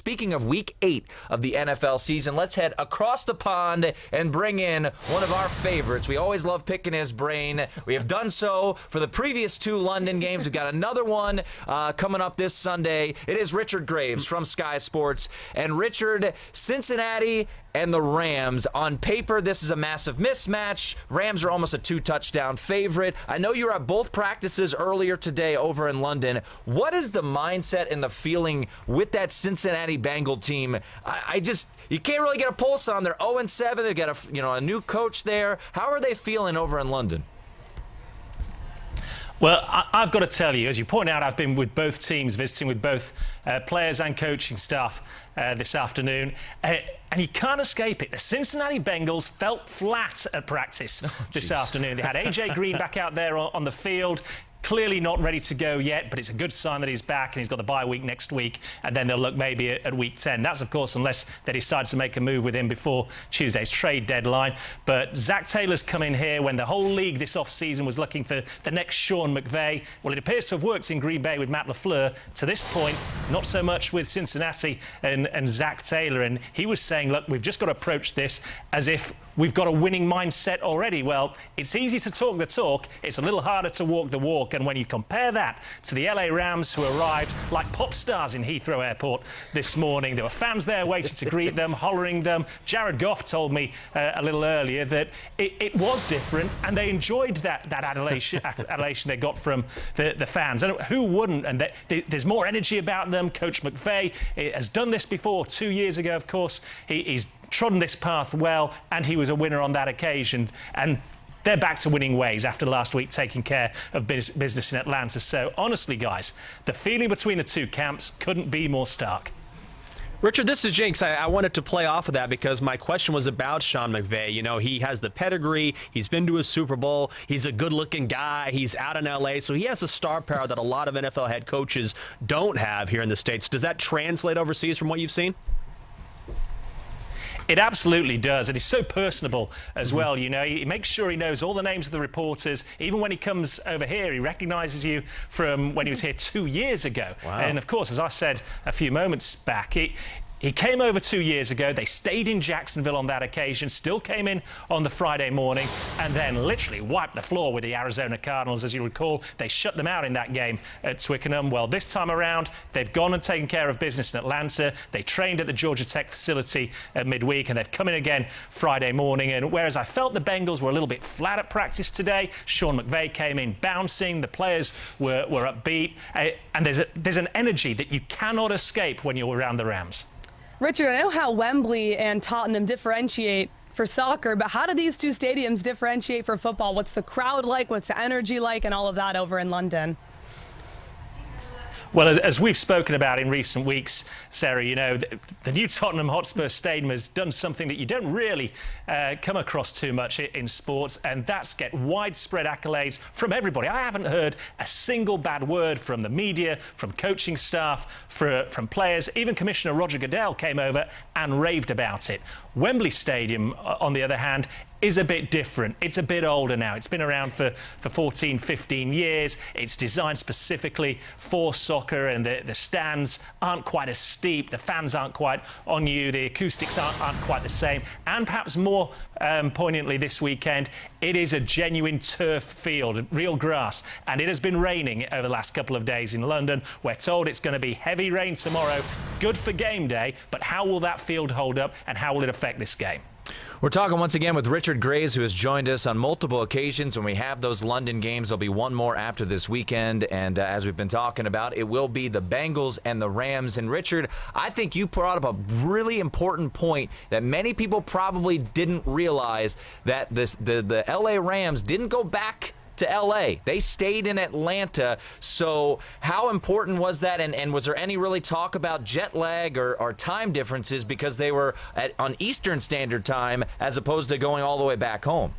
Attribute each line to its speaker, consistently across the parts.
Speaker 1: speaking of Week 8 of the NFL season, let's head across the pond and bring in one of our favorites. We always love picking his brain. We have done so for the previous 2 London games. We've got another one coming up this Sunday. It is Richard Graves from Sky Sports. And Richard, Cincinnati and the Rams. On paper, this is a massive mismatch. Rams are almost a 2-touchdown favorite. I know you were at both practices earlier today over in London. What is the mindset and the feeling with that Cincinnati Bengal team? You can't really get a pulse on. They're 0-7. They've got a new coach there. How are they feeling over in London?
Speaker 2: Well, I've got to tell you, as you point out, I've been with both teams, visiting with both players and coaching staff this afternoon, and you can't escape it. The Cincinnati Bengals felt flat at practice this afternoon. They had A.J. Green back out there on the field. Clearly not ready to go yet, but it's a good sign that he's back and he's got the bye week next week, and then they'll look maybe at week 10. That's, of course, unless they decide to make a move with him before Tuesday's trade deadline. But Zach Taylor's come in here when the whole league this off-season was looking for the next Sean McVay. Well, it appears to have worked in Green Bay with Matt LaFleur. To this point, not so much with Cincinnati and Zach Taylor. And he was saying, look, we've just got to approach this as if we've got a winning mindset already. Well, it's easy to talk the talk. It's a little harder to walk the walk. And when you compare that to the LA Rams, who arrived like pop stars in Heathrow Airport this morning, there were fans there waiting to greet them, hollering them. Jared Goff told me a little earlier that it was different, and they enjoyed that adulation they got from the fans. And who wouldn't? And there's more energy about them. Coach McVay has done this before. 2 years ago, of course, he's trodden this path well, and he was a winner on that occasion. And they're back to winning ways after last week taking care of business in Atlanta. So honestly, guys, the feeling between the two camps couldn't be more stark.
Speaker 3: Richard, this is Jinx. I wanted to play off of that because my question was about Sean McVay. You know, he has the pedigree. He's been to a Super Bowl. He's a good-looking guy. He's out in L.A., so he has a star power that a lot of NFL head coaches don't have here in the States. Does that translate overseas from what you've seen?
Speaker 2: It absolutely does, and he's so personable as well. You know, he makes sure he knows all the names of the reporters. Even when he comes over here, he recognises you from when he was here 2 years ago.
Speaker 3: Wow.
Speaker 2: And of course, as I said a few moments back, he came over 2 years ago. They stayed in Jacksonville on that occasion, still came in on the Friday morning, and then literally wiped the floor with the Arizona Cardinals. As you recall, they shut them out in that game at Twickenham. Well, this time around, they've gone and taken care of business in Atlanta. They trained at the Georgia Tech facility at midweek, and they've come in again Friday morning. And whereas I felt the Bengals were a little bit flat at practice today, Sean McVay came in bouncing. The players were upbeat. And there's an energy that you cannot escape when you're around the Rams.
Speaker 4: Richard, I know how Wembley and Tottenham differentiate for soccer, but how do these two stadiums differentiate for football? What's the crowd like? What's the energy like, and all of that over in London?
Speaker 2: Well, as we've spoken about in recent weeks, Sarah, you know, the new Tottenham Hotspur Stadium has done something that you don't really come across too much in sports, and that's get widespread accolades from everybody. I haven't heard a single bad word from the media, from coaching staff, from players. Even Commissioner Roger Goodell came over and raved about it. Wembley Stadium, on the other hand, is a bit different. It's a bit older now. It's been around for 14, 15 years. It's designed specifically for soccer, and the stands aren't quite as steep. The fans aren't quite on you. The acoustics aren't quite the same. And perhaps more poignantly this weekend, it is a genuine turf field, real grass. And it has been raining over the last couple of days in London. We're told it's going to be heavy rain tomorrow. Good for game day, but how will that field hold up, and how will it affect this game?
Speaker 1: We're talking once again with Richard Graves, who has joined us on multiple occasions when we have those London games. There'll be one more after this weekend, and as we've been talking about, it will be the Bengals and the Rams. And Richard, I think you brought up a really important point that many people probably didn't realize, that the LA Rams didn't go back to L.A. They stayed in Atlanta. So how important was that? And was there any really talk about jet lag or time differences because they were on Eastern Standard Time as opposed to going all the way back home?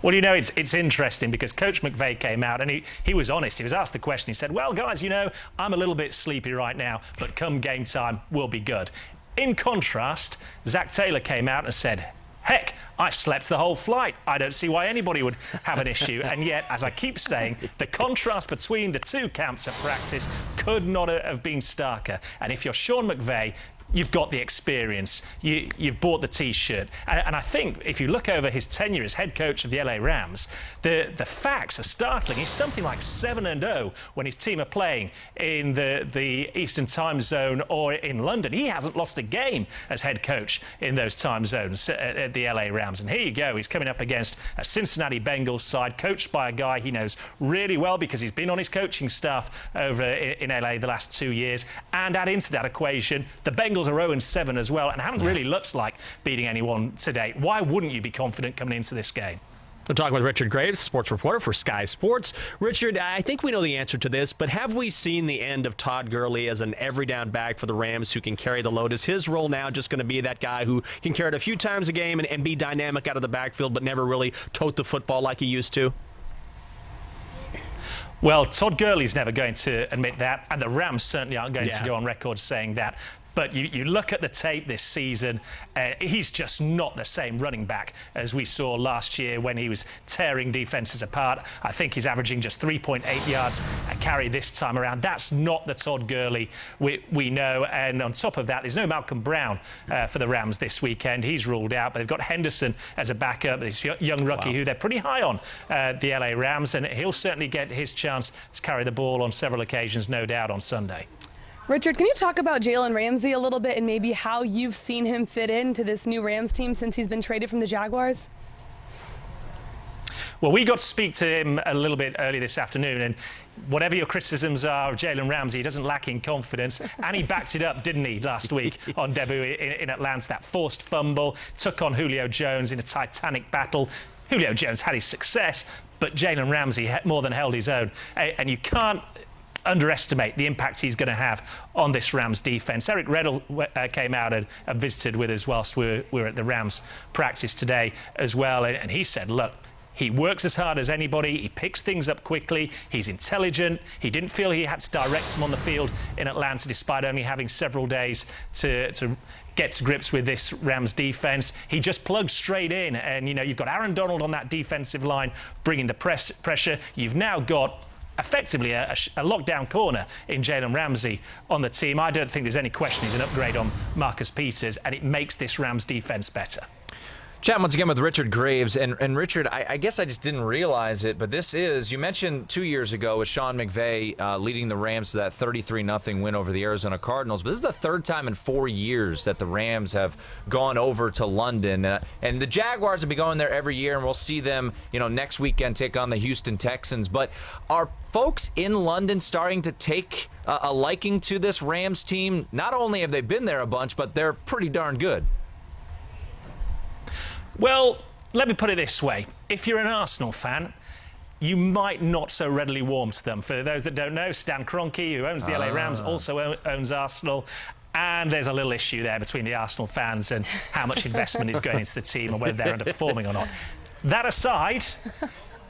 Speaker 2: Well, you know, it's interesting because Coach McVay came out and he was honest. He was asked the question. He said, well, guys, you know, I'm a little bit sleepy right now, but come game time, we'll be good. In contrast, Zach Taylor came out and said, Heck, I slept the whole flight. I don't see why anybody would have an issue. And yet, as I keep saying, the contrast between the two camps at practice could not have been starker. And if you're Sean McVay, you've got the experience. You've bought the T-shirt. And I think if you look over his tenure as head coach of the LA Rams, the facts are startling. He's something like 7-0 when his team are playing in the Eastern time zone or in London. He hasn't lost a game as head coach in those time zones at the LA Rams. And here you go. He's coming up against a Cincinnati Bengals side coached by a guy he knows really well because he's been on his coaching staff over in LA the last 2 years. And add into that equation, the Bengals are 0-7 as well and haven't really looked like beating anyone to date. Why wouldn't you be confident coming into this game?
Speaker 3: We're talking with Richard Graves, sports reporter for Sky Sports. Richard, I think we know the answer to this, but have we seen the end of Todd Gurley as an every down back for the Rams who can carry the load? Is his role now just going to be that guy who can carry it a few times a game and be dynamic out of the backfield but never really tote the football like he used to?
Speaker 2: Well, Todd Gurley's never going to admit that, and the Rams certainly aren't going to go on record saying that. But you look at the tape this season, he's just not the same running back as we saw last year when he was tearing defenses apart. I think he's averaging just 3.8 yards a carry this time around. That's not the Todd Gurley we know. And on top of that, there's no Malcolm Brown for the Rams this weekend. He's ruled out, but they've got Henderson as a backup, this young rookie who they're pretty high on, the LA Rams, and he'll certainly get his chance to carry the ball on several occasions, no doubt, on Sunday.
Speaker 4: Richard, can you talk about Jaylen Ramsey a little bit and maybe how you've seen him fit into this new Rams team since he's been traded from the Jaguars?
Speaker 2: Well, we got to speak to him a little bit earlier this afternoon, and whatever your criticisms are of Jaylen Ramsey, he doesn't lack in confidence, and he backed it up, didn't he, last week on debut in Atlanta. That forced fumble, took on Julio Jones in a titanic battle. Julio Jones had his success, but Jaylen Ramsey more than held his own, and you can't underestimate the impact he's going to have on this Rams defense. Eric Reddle came out and visited with us whilst we were at the Rams practice today as well, and he said, look, he works as hard as anybody. He picks things up quickly. He's intelligent. He didn't feel he had to direct him on the field in Atlanta despite only having several days to get to grips with this Rams defense. He just plugs straight in, and you've got Aaron Donald on that defensive line bringing the pressure. You've now got effectively a lockdown corner in Jaylen Ramsey on the team. I don't think there's any question he's an upgrade on Marcus Peters, and it makes this Rams defense better.
Speaker 1: Chatting once again with Richard Graves. And Richard, I guess I just didn't realize it, but this is, you mentioned 2 years ago with Sean McVay leading the Rams to that 33-0 win over the Arizona Cardinals. But this is the third time in 4 years that the Rams have gone over to London. And the Jaguars have been going there every year, and we'll see them, next weekend take on the Houston Texans. But are folks in London starting to take a liking to this Rams team? Not only have they been there a bunch, but they're pretty darn good.
Speaker 2: Well, let me put it this way. If you're an Arsenal fan, you might not so readily warm to them. For those that don't know, Stan Kroenke, who owns the LA Rams, also owns Arsenal. And there's a little issue there between the Arsenal fans and how much investment is going into the team and whether they're underperforming or not. That aside,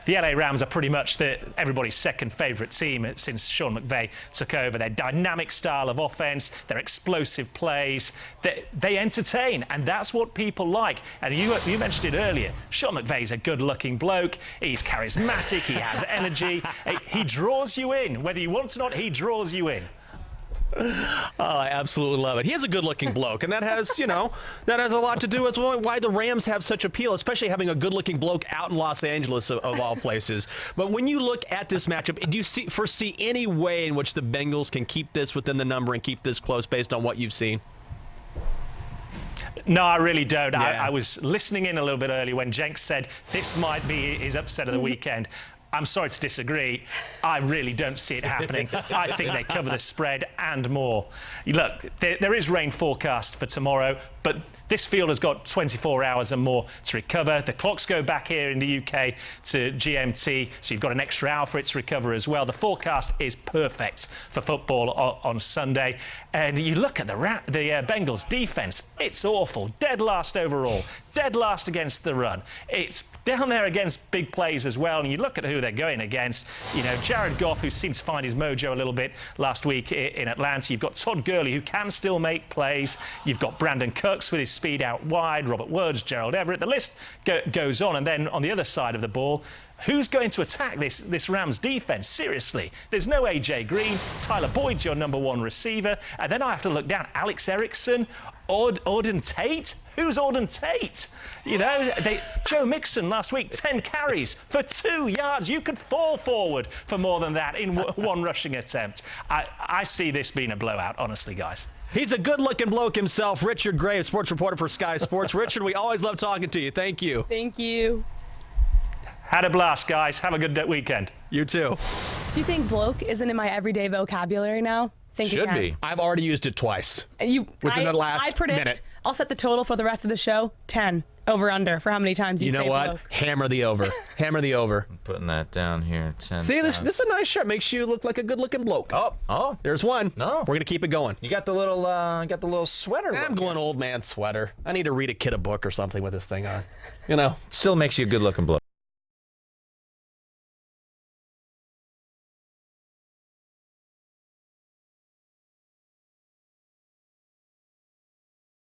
Speaker 2: the LA Rams are pretty much everybody's second favourite team since Sean McVay took over. Their dynamic style of offence, their explosive plays, they entertain, and that's what people like. And you mentioned it earlier, Sean McVay's a good-looking bloke. He's charismatic, he has energy. He draws you in. Whether you want to or not, he draws you in.
Speaker 3: Oh, I absolutely love it. He is a good-looking bloke, and that has, that has a lot to do with why the Rams have such appeal, especially having a good-looking bloke out in Los Angeles, of all places. But when you look at this matchup, do you foresee any way in which the Bengals can keep this within the number and keep this close based on what you've seen?
Speaker 2: No, I really don't.
Speaker 3: Yeah.
Speaker 2: I was listening in a little bit earlier when Jenks said this might be his upset of the weekend. I'm sorry to disagree. I really don't see it happening. I think they cover the spread and more. Look, there is rain forecast for tomorrow, but this field has got 24 hours and more to recover. The clocks go back here in the UK to GMT, so you've got an extra hour for it to recover as well. The forecast is perfect for football on Sunday. And you look at the Bengals defense, it's awful. Dead last overall, dead last against the run. It's down there against big plays as well. And you look at who they're going against. Jared Goff, who seemed to find his mojo a little bit last week in Atlanta. You've got Todd Gurley, who can still make plays. You've got Brandon Cooks with his speed out wide, Robert Woods, Gerald Everett, the list goes on. And then on the other side of the ball, who's going to attack this Rams defense? Seriously, there's no A.J. Green. Tyler Boyd's your number one receiver. And then I have to look down. Alex Erickson, Auden Tate? Who's Auden Tate? You know, Joe Mixon last week, 10 carries for 2 yards. You could fall forward for more than that in one rushing attempt. I see this being a blowout, honestly, guys.
Speaker 3: He's a good-looking bloke himself. Richard Graves, sports reporter for Sky Sports. Richard, we always love talking to you. Thank you.
Speaker 4: Thank you.
Speaker 2: Had a blast, guys. Have a good weekend.
Speaker 3: You too.
Speaker 4: Do you think bloke isn't in my everyday vocabulary now?
Speaker 1: Should be.
Speaker 3: I've already used it twice.
Speaker 4: Within
Speaker 3: the last
Speaker 4: I predict
Speaker 3: minute.
Speaker 4: I'll set the total for the rest of the show, 10 over under for how many times you say
Speaker 3: know what?
Speaker 4: bloke.
Speaker 3: Hammer the over. Hammer the over.
Speaker 1: I'm putting that down here. 10
Speaker 3: See, this
Speaker 1: times.
Speaker 3: is a nice shirt. Makes you look like a good-looking bloke.
Speaker 1: Oh,
Speaker 3: There's one.
Speaker 1: No.
Speaker 3: We're gonna keep it going.
Speaker 1: you got the little sweater.
Speaker 3: I'm
Speaker 1: look
Speaker 3: going
Speaker 1: here.
Speaker 3: old man sweater. I need to read a kid a book or something with this thing on. You know.
Speaker 1: Still makes you a good looking bloke.